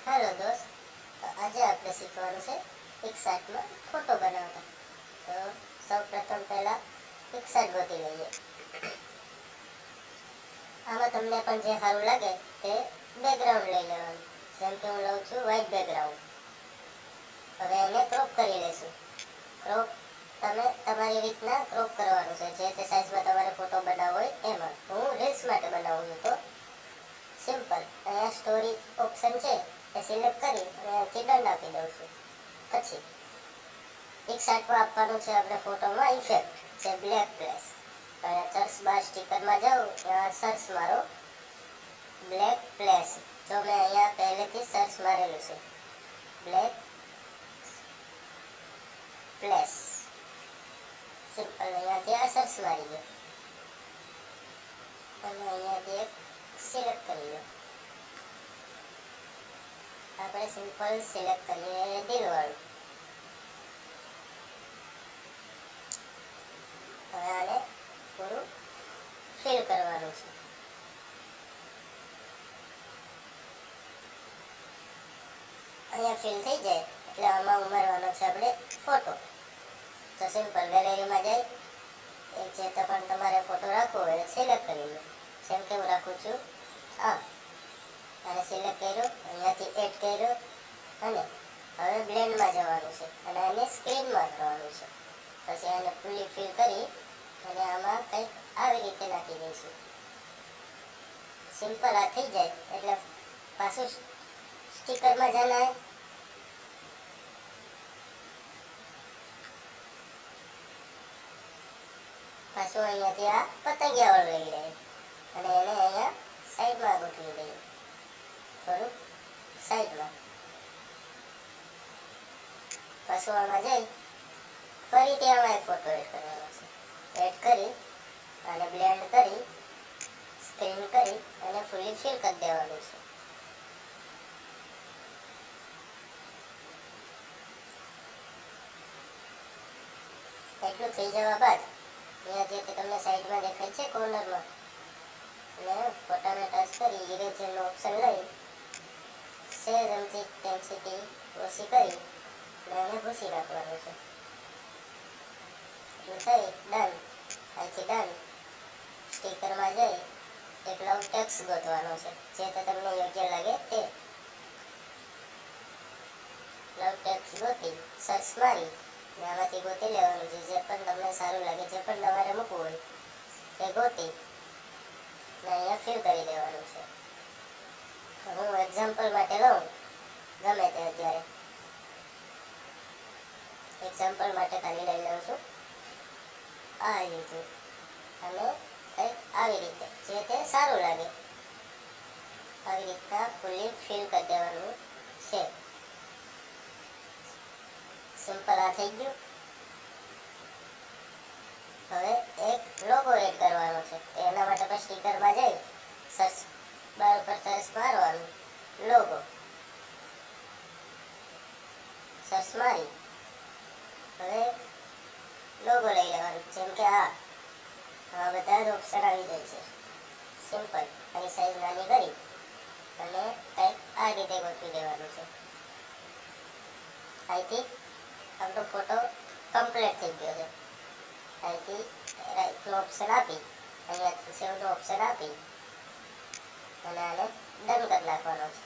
Hello दोस्त, तो आज આપણે શીખવાનું છે પિક્સાર્ટમાં ફોટો બનાવતા. તો સૌપ્રથમ પહેલા પિક્સાર્ટ ગોતી લઈએ. આમાં તમને પણ જે સારું લાગે તે બેકગ્રાઉન્ડ લઈ લેવાનું. જેમ કે હું લઉં છું વ્હાઇટ બેકગ્રાઉન્ડ. હવે એને ક્રોપ કરી લઈશું. ક્રોપ તમે તમારી રીતના ક્રોપ કરવાનું છે, જે તે સાઇઝમાં તમારે ફોટો બનાવવો હોય એમાં. હું રીલ્સ માટે બનાવું છું, તો સિમ્પલ અહીંયા સ્ટોરી ઓપ્શન છે એ સિલેક્ટ કરી અને અહીંથી ડન આપી દઉં છું. પછી પિક્સાર્ટમાં આપવાનું છે આપણે ફોટોમાં ઇફેક્ટ, જે બ્લેક પ્લેસ. અહીંયા સર્ચ બાર સ્ટીકરમાં જાઉં ત્યાં સર્ચ મારો બ્લેક પ્લેસ. જો મેં અહીંયા પહેલેથી સર્ચ મારેલું છે બ્લેક પ્લેસ. સિમ્પલ અહીંયાથી આ સર્ચ મારી દો અને અહીંયાથી એક સિલેક્ટ કરી લો. આપણે સિમ્પલ સિલેક્ટ કરીએ દિલવાળું. હવે આને પૂરું ફિલ કરવાનું છે. અહીંયા ફિલ થઈ જાય એટલે આમાં ઉમેરવાનો છે આપણે ફોટો. તો સિમ્પલ ગેલેરીમાં જઈ જે પણ તમારે ફોટો રાખવો હોય સિલેક્ટ કરી લો. જેમ કે હું રાખું છું આ, અને સિલેક્ટ કર્યો, અહીંયાથી એડ કર્યો અને હવે બ્લેન્ડમાં જવાનું છે અને આને સ્ક્રીનમાં કરવાનું છે. પછી આને ફૂલી ફિલ કરી અને આમાં કંઈક આવી રીતે નાખી દઈશું. સિમ્પલ આ થઈ જાય એટલે પાછું સ્ટીકરમાં જનાય. પાછું અહીંયાથી આ પતંગિયાવાળું લઈ લઈએ અને એને અહીંયા સાઈડમાં ગોઠવી દઈએ, થોડુંક સાઈડમાં. પાછું આમાં જઈ ફરીથી આમાં એક ફોટો એડ કરવાનો છે. એડ કરી અને બ્લેન્ડ કરી સ્ક્રીન કરી અને ફૂલી ફિલ કરી દેવાનું છે. એટલું થઈ જવા બાદ અહીંયા જે તમને સાઈડમાં દેખાય છે કોર્નરમાં, અને ફોટાને ટચ કરી ઇરેઝરનો ઓપ્શન લઈ સેજ એમથી ઇન્ટેન્સિટી ઓછી કરી અને એને ભૂસી નાખવાનું છે. એટલું થઈ ડન. અહીંથી ડન. સ્ટીકરમાં જઈ એક લવ ટેક્સ ગોતવાનો છે, જે તો તમને યોગ્ય લાગે તે. લવ ટેક્સ ગોતી સર્ચ મારી અને આમાંથી ગોતી લેવાનું છે જે પણ તમને સારું લાગે, જે પણ તમારે મૂકવું હોય એ ગોતી અને અહીંયા ફિલ કરી દેવાનું છે. હું એક્ઝામ્પલ માટે લઉં ગમે તે અત્યારે એક્ઝામ્પલ માટે ખાલી લઈ લઉં છું આ રીતનું, અને કંઈક આવી રીતે જે તે સારું લાગે આવી રીતના ફૂલી ફિલ કરી દેવાનું છે. સિમ્પલ આ થઈ ગયું. હવે એક લોગો એડ કરવાનો છે. એના માટે પણ સ્ટીકરમાં જઈ સર્ચ બાર પર સર્ચ મારવાનું, લોગો સર્ચ મારી હવે લોગો લઈ લેવાનું. જેમ કે આ બધા જ ઓપ્શન આવી જાય છે. સિમ્પલ આની સાઈઝ નાની કરી અને કંઈક આ રીતે ગોઠવી દેવાનું છે. અહીંથી આપણો ફોટો કમ્પ્લીટ થઈ ગયો છે. અહીંથી રાઈટનો ઓપ્શન આપી અહીંયાથી સેવનો ઓપ્શન આપી અને આને ડન કરી નાખવાનો છે.